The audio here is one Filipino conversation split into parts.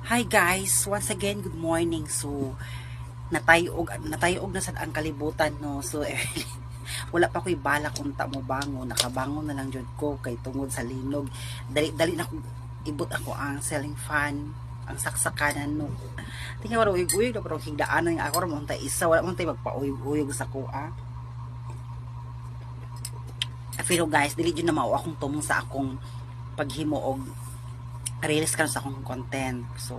Hi guys, once again good morning. So natayog na sad ang kalibutan no. So wala pa ko'y balak unta mo bangon, nakabangon na lang jud ko kay tungod sa linog. Dali na ko ibot ako ang ceiling fan, ang saksakanan no. Tingnan mo uyog-uyog na pero higdaan nga ako ra mo untay isa, wala mo untay magpauyog-uyog sa kuha. Pero guys, dili jud na mao akong tumong sa akong paghimo og release kan sa akong content. So,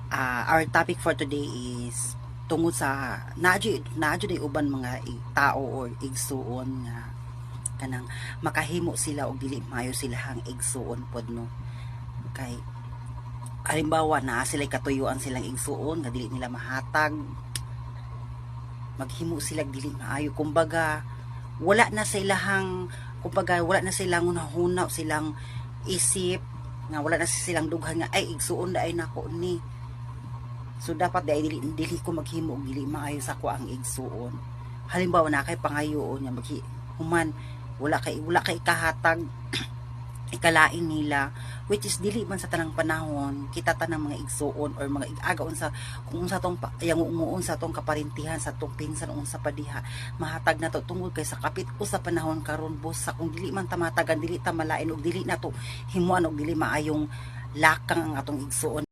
our topic for today is tungod sa naadyo day uban mga tao or igsuon nga kanang makahimo sila og dili maayo sila hang igsuon pod no. Kay halimbawa na sila katuyuan silang igsuon nga dili nila mahatag, maghimo sila dili maayo, kumbaga wala na silang hunahuna silang isip nga wala na silang dughan nga ay igsuon na ay nako ni. So dapat dili ko maghimo og dili maayo sa ko ang igsuon. Halimbawa na kay pangayoon nga human wala kay kahatag ikalain nila, which is dili man sa tanang panahon kita tanang mga igsuon or mga agaon sa kung unsa tong yanguon sa tong kaparintihan sa tong pinsan unsa pa diha mahatag na to tungod kay sa kapit ko sa panahon karon boss, sa kung dili man ta matagan dili ta malain og dili na to himuan og dili maayong lakang ang atong igsuon.